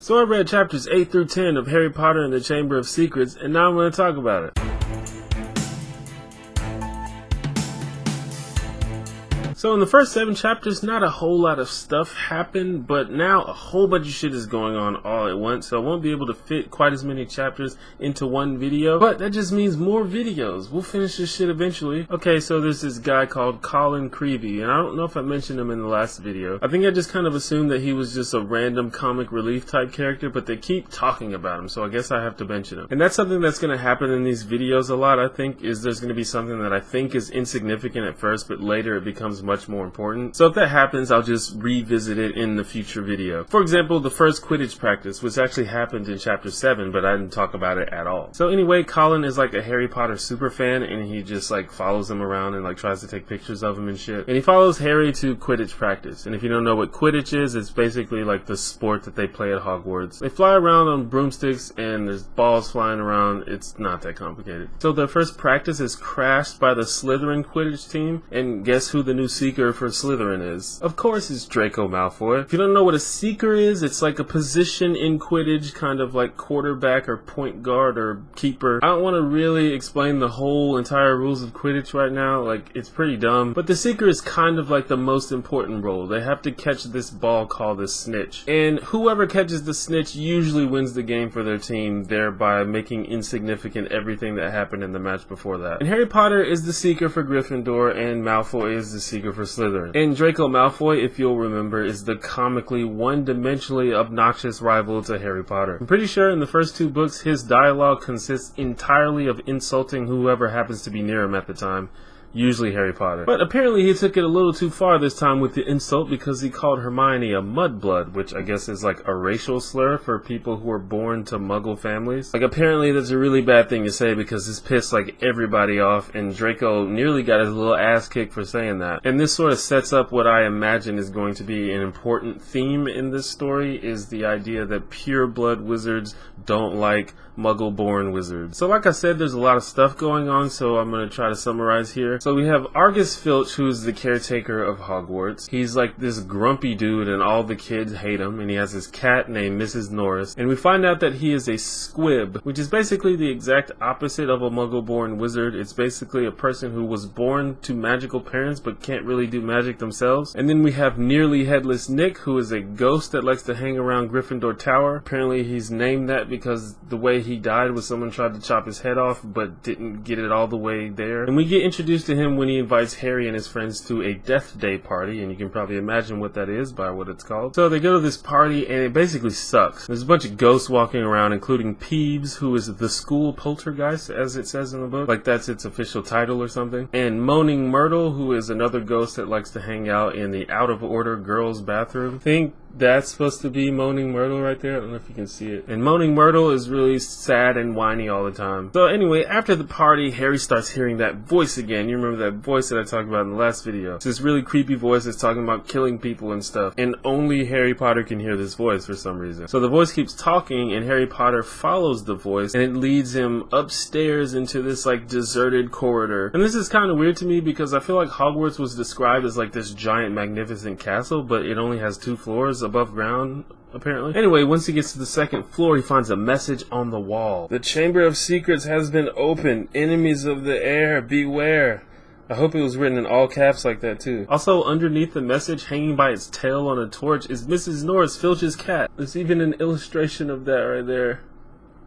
So I read chapters 8 through 10 of Harry Potter and the Chamber of Secrets, and now I'm going to talk about it. So in the first 7 chapters, not a whole lot of stuff happened, but now a whole bunch of shit is going on all at once, so I won't be able to fit quite as many chapters into one video, but that just means more videos. We'll finish this shit eventually. Okay, so there's this guy called Colin Creevey, and I don't know if I mentioned him in the last video. I think I just kind of assumed that he was just a random comic relief type character, but they keep talking about him, so I guess I have to mention him. And that's something that's going to happen in these videos a lot, I think, is there's going to be something that I think is insignificant at first, but later it becomes much more important. So if that happens, I'll just revisit it in the future video. For example, the first Quidditch practice, which actually happened in chapter 7, but I didn't talk about it at all. So anyway, Colin is like a Harry Potter super fan, and he just like follows him around and like tries to take pictures of him and shit. And he follows Harry to Quidditch practice. And if you don't know what Quidditch is, it's basically like the sport that they play at Hogwarts. They fly around on broomsticks and there's balls flying around. It's not that complicated. So their first practice is crashed by the Slytherin Quidditch team, and guess who the new seeker for Slytherin is? Of course it's Draco Malfoy. If you don't know what a seeker is, it's like a position in Quidditch, kind of like quarterback or point guard or keeper. I don't want to really explain the whole entire rules of Quidditch right now, like it's pretty dumb, but the seeker is kind of like the most important role. They have to catch this ball called a snitch, and whoever catches the snitch usually wins the game for their team, thereby making insignificant everything that happened in the match before that. And Harry Potter is the seeker for Gryffindor, and Malfoy is the seeker for Slytherin. And Draco Malfoy, if you'll remember, is the comically one-dimensionally obnoxious rival to Harry Potter. I'm pretty sure in the first 2 books, his dialogue consists entirely of insulting whoever happens to be near him at the time. Usually Harry Potter. But apparently he took it a little too far this time with the insult, because he called Hermione a mudblood, which I guess is like a racial slur for people who are born to muggle families. Like apparently that's a really bad thing to say, because this pissed like everybody off, and Draco nearly got his little ass kicked for saying that. And this sort of sets up what I imagine is going to be an important theme in this story, is the idea that pure blood wizards don't like muggle-born wizards. So like I said, there's a lot of stuff going on, so I'm going to try to summarize here. So we have Argus Filch, who's the caretaker of Hogwarts. He's like this grumpy dude, and all the kids hate him, and he has his cat named Mrs. Norris. And we find out that he is a squib, which is basically the exact opposite of a muggle-born wizard. It's basically a person who was born to magical parents but can't really do magic themselves. And then we have Nearly Headless Nick, who is a ghost that likes to hang around Gryffindor Tower. Apparently he's named that because the way he died was someone tried to chop his head off but didn't get it all the way there. And we get introduced to him when he invites Harry and his friends to a Death Day party, and you can probably imagine what that is by what it's called. So they go to this party and it basically sucks. There's a bunch of ghosts walking around, including Peeves, who is the school poltergeist, as it says in the book. Like that's its official title or something. And Moaning Myrtle, who is another ghost that likes to hang out in the out of order girls' bathroom. I think that's supposed to be Moaning Myrtle right there. I don't know if you can see it. And Moaning Myrtle is really sad and whiny all the time. So anyway, after the party, Harry starts hearing that voice again. You remember that voice that I talked about in the last video. It's this really creepy voice that's talking about killing people and stuff. And only Harry Potter can hear this voice for some reason. So the voice keeps talking, and Harry Potter follows the voice, and it leads him upstairs into this like deserted corridor. And this is kind of weird to me, because I feel like Hogwarts was described as like this giant magnificent castle, but it only has 2 floors above ground, apparently. Anyway, once he gets to the 2nd floor, he finds a message on the wall. The Chamber of Secrets has been opened. Enemies of the air, beware. I hope it was written in all caps like that too. Also, underneath the message, hanging by its tail on a torch, is Mrs. Norris Filch's cat. There's even an illustration of that right there.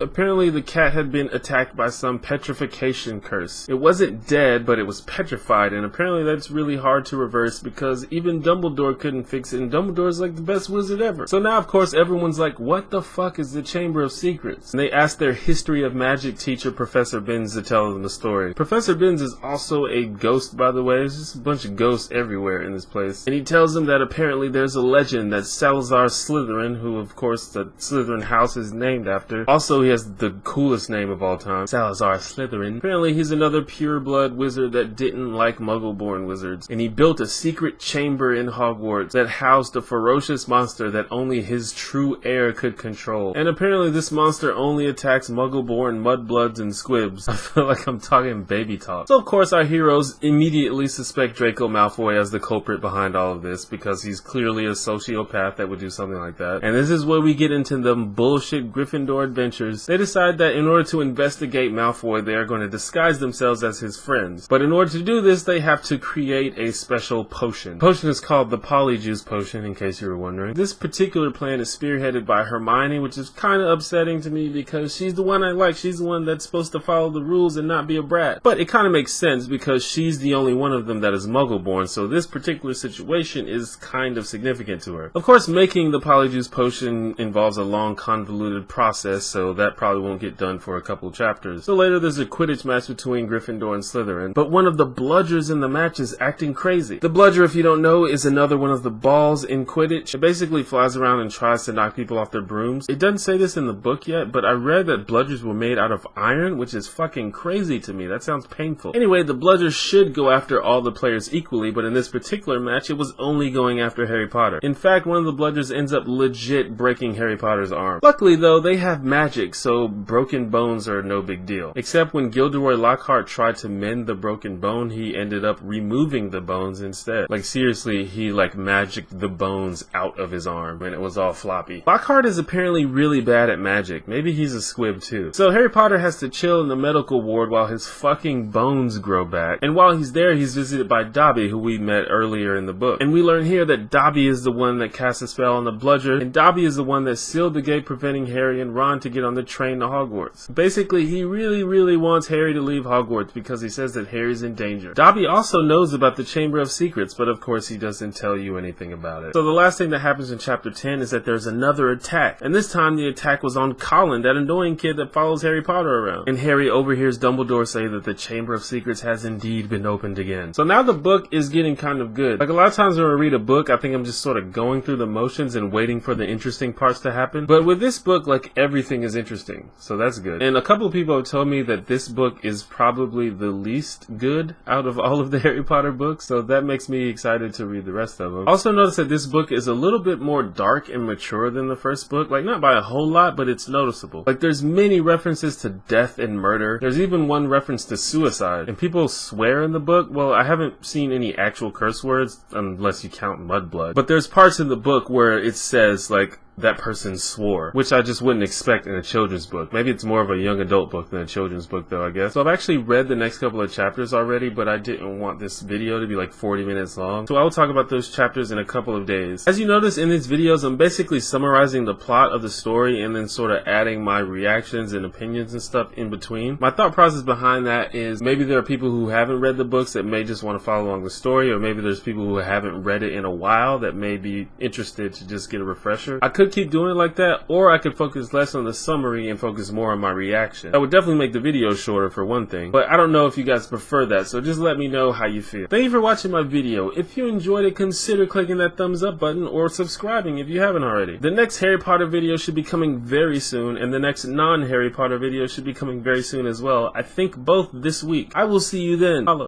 Apparently the cat had been attacked by some petrification curse. It wasn't dead, but it was petrified, and apparently that's really hard to reverse, because even Dumbledore couldn't fix it, and Dumbledore's like the best wizard ever. So now of course everyone's like, what the fuck is the Chamber of Secrets? And they ask their history of magic teacher Professor Binns to tell them the story. Professor Binns is also a ghost, by the way. There's just a bunch of ghosts everywhere in this place. And he tells them that apparently there's a legend that Salazar Slytherin, who of course the Slytherin house is named after, also he he has the coolest name of all time, Salazar Slytherin. Apparently he's another pure-blood wizard that didn't like Muggle-born wizards, and he built a secret chamber in Hogwarts that housed a ferocious monster that only his true heir could control. And apparently this monster only attacks Muggle-born mudbloods and squibs. I feel like I'm talking baby talk. So of course our heroes immediately suspect Draco Malfoy as the culprit behind all of this, because he's clearly a sociopath that would do something like that. And this is where we get into them bullshit Gryffindor adventures. They decide that in order to investigate Malfoy, they are going to disguise themselves as his friends. But in order to do this, they have to create a special potion. The potion is called the Polyjuice Potion, in case you were wondering. This particular plan is spearheaded by Hermione, which is kind of upsetting to me because she's the one I like. She's the one that's supposed to follow the rules and not be a brat. But it kind of makes sense because she's the only one of them that is Muggle-born, so this particular situation is kind of significant to her. Of course, making the Polyjuice Potion involves a long, convoluted process, so that probably won't get done for a couple chapters. So later there's a Quidditch match between Gryffindor and Slytherin, but one of the bludgers in the match is acting crazy. The bludger, if you don't know, is another one of the balls in Quidditch. It basically flies around and tries to knock people off their brooms. It doesn't say this in the book yet, but I read that bludgers were made out of iron, which is fucking crazy to me. That sounds painful. Anyway, the bludger should go after all the players equally, but in this particular match, it was only going after Harry Potter. In fact, one of the bludgers ends up legit breaking Harry Potter's arm. Luckily though, they have magic, so broken bones are no big deal. Except when Gilderoy Lockhart tried to mend the broken bone, he ended up removing the bones instead. Like seriously, he like magicked the bones out of his arm and it was all floppy. Lockhart is apparently really bad at magic. Maybe he's a squib too. So Harry Potter has to chill in the medical ward while his fucking bones grow back. And while he's there, he's visited by Dobby, who we met earlier in the book. And we learn here that Dobby is the one that cast a spell on the bludger, and Dobby is the one that sealed the gate preventing Harry and Ron to get on the train to Hogwarts. Basically, he really wants Harry to leave Hogwarts because he says that Harry's in danger. Dobby also knows about the Chamber of Secrets, but of course he doesn't tell you anything about it. So the last thing that happens in chapter 10 is that there's another attack, and this time the attack was on Colin, that annoying kid that follows Harry Potter around. And Harry overhears Dumbledore say that the Chamber of Secrets has indeed been opened again. So now the book is getting kind of good. Like a lot of times when I read a book, I think I'm just sort of going through the motions and waiting for the interesting parts to happen. But with this book, like everything is interesting. So that's good. And a couple of people have told me that this book is probably the least good out of all of the Harry Potter books. So that makes me excited to read the rest of them. Also notice that this book is a little bit more dark and mature than the first book. Like not by a whole lot, but it's noticeable. Like there's many references to death and murder. There's even one reference to suicide. And people swear in the book. Well, I haven't seen any actual curse words unless you count Mudblood. But there's parts in the book where it says like that person swore, which I just wouldn't expect in a children's book. Maybe it's more of a young adult book than a children's book though, I guess. So I've actually read the next couple of chapters already, but I didn't want this video to be like 40 minutes long. So I will talk about those chapters in a couple of days. As you notice in these videos, I'm basically summarizing the plot of the story and then sort of adding my reactions and opinions and stuff in between. My thought process behind that is maybe there are people who haven't read the books that may just want to follow along the story, or maybe there's people who haven't read it in a while that may be interested to just get a refresher. I could keep doing it like that, or I could focus less on the summary and focus more on my reaction. That would definitely make the video shorter for one thing, but I don't know if you guys prefer that, so just let me know how you feel. Thank you for watching my video. If you enjoyed it, consider clicking that thumbs up button or subscribing if you haven't already. The next Harry Potter video should be coming very soon, and the next non-Harry Potter video should be coming very soon as well. I think both this week. I will see you then. Holla.